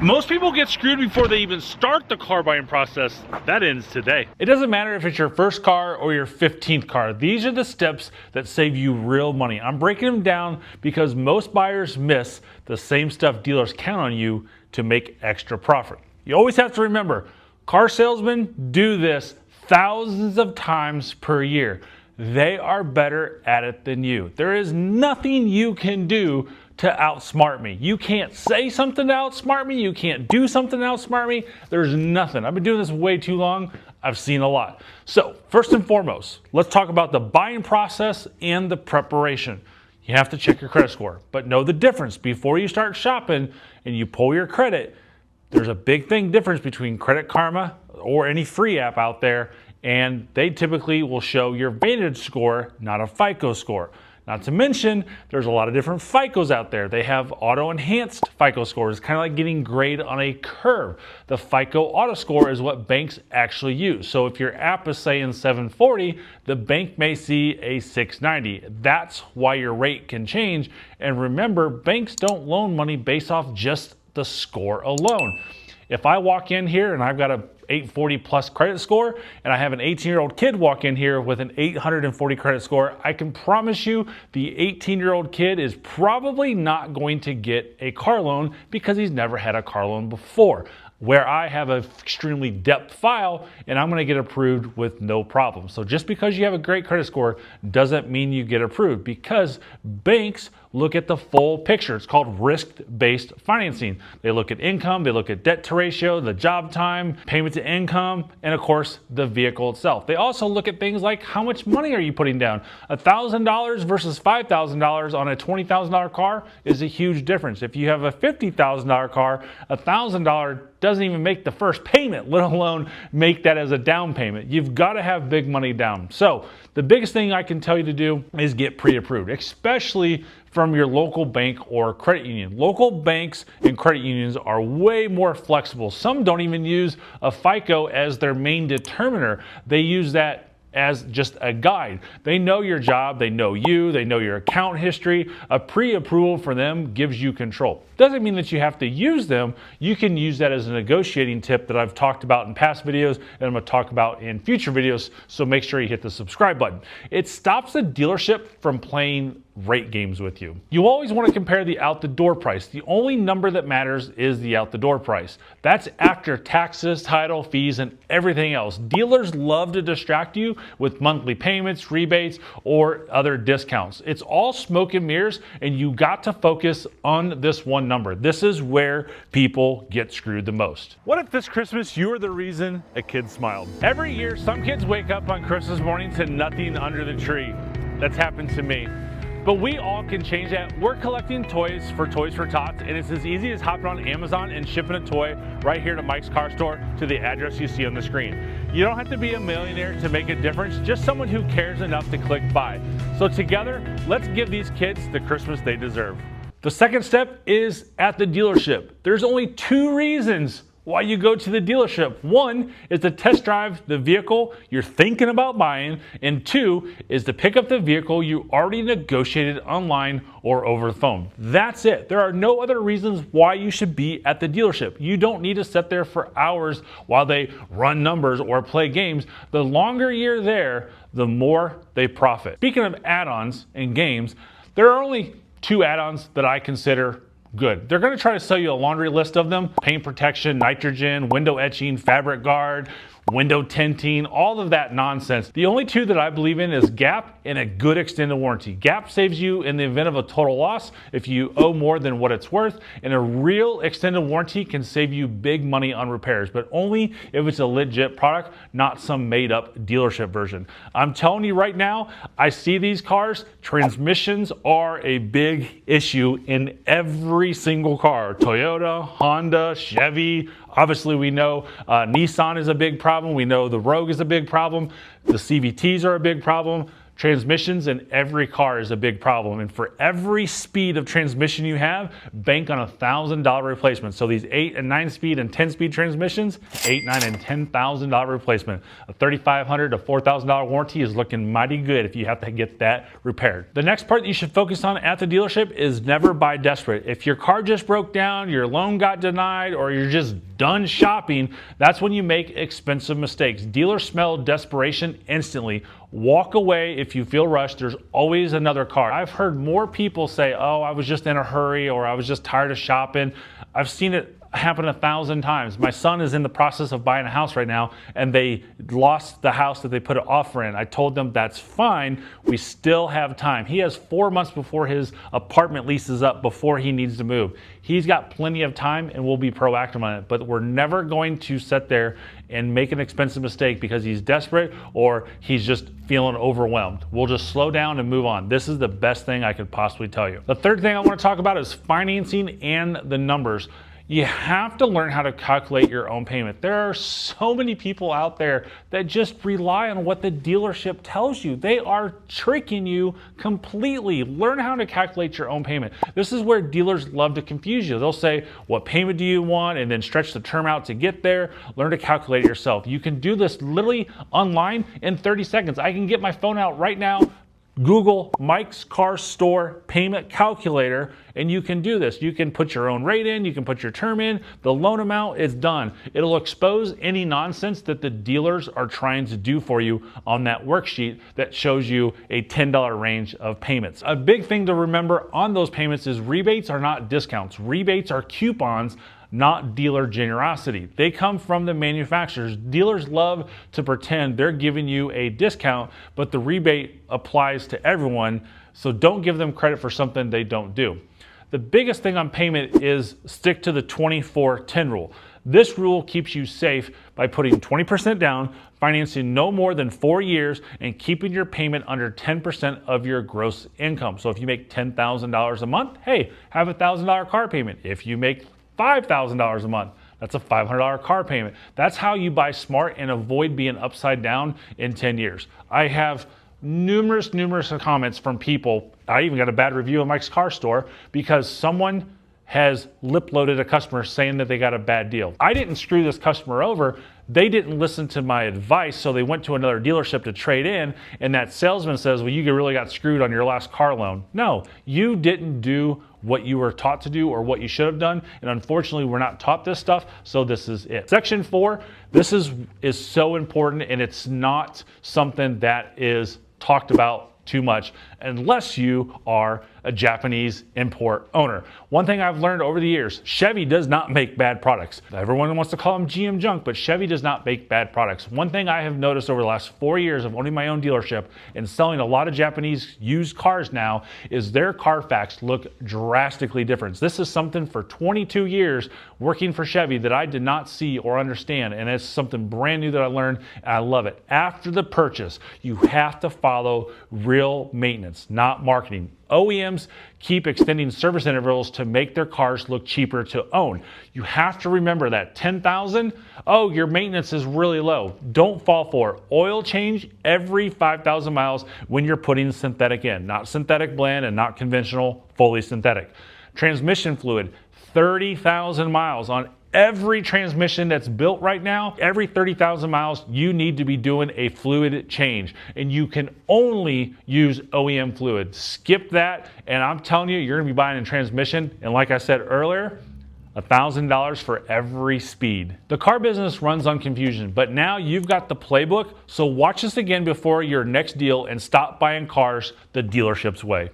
Most people get screwed before they even start the car buying process. That ends today. It doesn't matter if it's your first car or your 15th car. These are the steps that save you real money. I'm breaking them down because most buyers miss the same stuff dealers count on you to make extra profit. You always have to remember, car salesmen do this thousands of times per year. They are better at it than you. There is nothing you can do to outsmart me. You can't say something to outsmart me. You can't do something to outsmart me. There's nothing. I've been doing this way too long. I've seen a lot. So first and foremost, let's talk about the buying process and the preparation. You have to check your credit score, but know the difference. Before you start shopping and you pull your credit, there's a big difference between Credit Karma or any free app out there, and they typically will show your Vantage score, not a FICO score. Not to mention, there's a lot of different FICOs out there. They have auto-enhanced FICO scores. It's kind of like getting graded on a curve. The FICO auto score is what banks actually use. So if your app is saying 740, the bank may see a 690. That's why your rate can change. And remember, banks don't loan money based off just the score alone. If I walk in here and I've got a 840 plus credit score and I have an 18-year-old kid walk in here with an 840 credit score, I can promise you the 18-year-old kid is probably not going to get a car loan because he's never had a car loan before. Where I have an extremely depth file and I'm going to get approved with no problem. So just because you have a great credit score doesn't mean you get approved, because banks look at the full picture. It's called risk-based financing. They look at income, they look at debt to ratio, the job time, payment to income, and of course the vehicle itself. They also look at things like how much money are you putting down. $1,000 versus $5,000 on a $20,000 car is a huge difference. If you have a $50,000 car, $1,000 doesn't even make the first payment, let alone make that as a down payment. You've got to have big money down. So the biggest thing I can tell you to do is get pre-approved, especially from your local bank or credit union. Local banks and credit unions are way more flexible. Some don't even use a FICO as their main determiner. They use that as just a guide. They know your job, they know you, they know your account history. A pre-approval for them gives you control. Doesn't mean that you have to use them. You can use that as a negotiating tip that I've talked about in past videos and I'm going to talk about in future videos, so make sure you hit the subscribe button. It stops the dealership from playing rate games with you. You always want to compare the out-the-door price. The only number that matters is the out-the-door price. That's after taxes, title, fees, and everything else. Dealers love to distract you with monthly payments, rebates, or other discounts. It's all smoke and mirrors, and you got to focus on this one number. This is where people get screwed the most. What if this Christmas you were the reason a kid smiled? Every year, some kids wake up on Christmas morning to nothing under the tree. That's happened to me. But we all can change that. We're collecting toys for Tots, and it's as easy as hopping on Amazon and shipping a toy right here to Mike's Car Store to the address you see on the screen. You don't have to be a millionaire to make a difference, just someone who cares enough to click buy. So together, let's give these kids the Christmas they deserve. The second step is at the dealership. There's only 2 reasons why you go to the dealership. 1 is to test drive the vehicle you're thinking about buying, and 2 is to pick up the vehicle you already negotiated online or over the phone. That's it. There are no other reasons why you should be at the dealership. You don't need to sit there for hours while they run numbers or play games. The longer you're there, the more they profit. Speaking of add-ons and games, there are only 2 add-ons that I consider good. They're going to try to sell you a laundry list of them: paint protection, nitrogen, window etching, fabric guard, window tinting, all of that nonsense. The only 2 that I believe in is Gap and a good extended warranty. Gap saves you in the event of a total loss if you owe more than what it's worth, and a real extended warranty can save you big money on repairs, but only if it's a legit product, not some made up dealership version. I'm telling you right now, I see these cars, transmissions are a big issue in every single car. Toyota, Honda, Chevy, obviously we know Nissan is a big problem. We know the Rogue is a big problem. The CVTs are a big problem. Transmissions in every car is a big problem, and for every speed of transmission you have, bank on $1,000 replacement. So these 8 and 9 speed and 10 speed transmissions, $8, $9, and $10,000 replacement. A $3,500 to $4,000 warranty is looking mighty good if you have to get that repaired. The next part that you should focus on at the dealership is never buy desperate. If your car just broke down, your loan got denied, or you're just done shopping, that's when you make expensive mistakes. Dealers smell desperation instantly. Walk away if you feel rushed. There's always another car. I've heard more people say, oh, I was just in a hurry, or I was just tired of shopping. I've seen it happen 1,000 times. My son is in the process of buying a house right now, and they lost the house that they put an offer in. I told them that's fine. We still have time. He has 4 months before his apartment lease is up before he needs to move. He's got plenty of time, and we'll be proactive on it, but we're never going to sit there and make an expensive mistake because he's desperate or he's just feeling overwhelmed. We'll just slow down and move on. This is the best thing I could possibly tell you. The third thing I want to talk about is financing and the numbers. You have to learn how to calculate your own payment. There are so many people out there that just rely on what the dealership tells you. They are tricking you completely. Learn how to calculate your own payment. This is where dealers love to confuse you. They'll say, what payment do you want? And then stretch the term out to get there. Learn to calculate it yourself. You can do this literally online in 30 seconds. I can get my phone out right now, Google Mike's Car Store payment calculator, and you can do this. You can put your own rate in, you can put your term in, the loan amount is done. It'll expose any nonsense that the dealers are trying to do for you on that worksheet that shows you a $10 range of payments. A big thing to remember on those payments is rebates are not discounts. Rebates are coupons, not dealer generosity. They come from the manufacturers. Dealers love to pretend they're giving you a discount, but the rebate applies to everyone, so don't give them credit for something they don't do. The biggest thing on payment is stick to the 24-10 rule. This rule keeps you safe by putting 20% down, financing no more than 4 years, and keeping your payment under 10% of your gross income. So if you make $10,000 a month, hey, have a $1,000 car payment. If you make $5,000 a month, that's a $500 car payment. That's how you buy smart and avoid being upside down in 10 years. I have numerous comments from people. I even got a bad review of Mike's Car Store because someone has lip loaded a customer saying that they got a bad deal. I didn't screw this customer over. They didn't listen to my advice, so they went to another dealership to trade in, and that salesman says, well, you really got screwed on your last car loan. No, you didn't do what you were taught to do or what you should have done, and unfortunately we're not taught this stuff, so this is it. Section 4, this is so important, and it's not something that is talked about too much unless you are a Japanese import owner. One thing I've learned over the years, Chevy does not make bad products. Everyone wants to call them GM junk, but Chevy does not make bad products. One thing I have noticed over the last 4 years of owning my own dealership and selling a lot of Japanese used cars now is their Carfax look drastically different. This is something for 22 years working for Chevy that I did not see or understand, and it's something brand new that I learned, and I love it. After the purchase, you have to follow real maintenance, not marketing. OEMs keep extending service intervals to make their cars look cheaper to own. You have to remember that. $10,000, oh, your maintenance is really low. Don't fall for it. Oil change every 5,000 miles when you're putting synthetic in, not synthetic blend and not conventional, fully synthetic. Transmission fluid, 30,000 miles on every transmission that's built right now. Every 30,000 miles, you need to be doing a fluid change, and you can only use OEM fluid. Skip that, and I'm telling you, you're gonna be buying a transmission, and like I said earlier, $1,000 for every speed. The car business runs on confusion, but now you've got the playbook, so watch this again before your next deal and stop buying cars the dealership's way.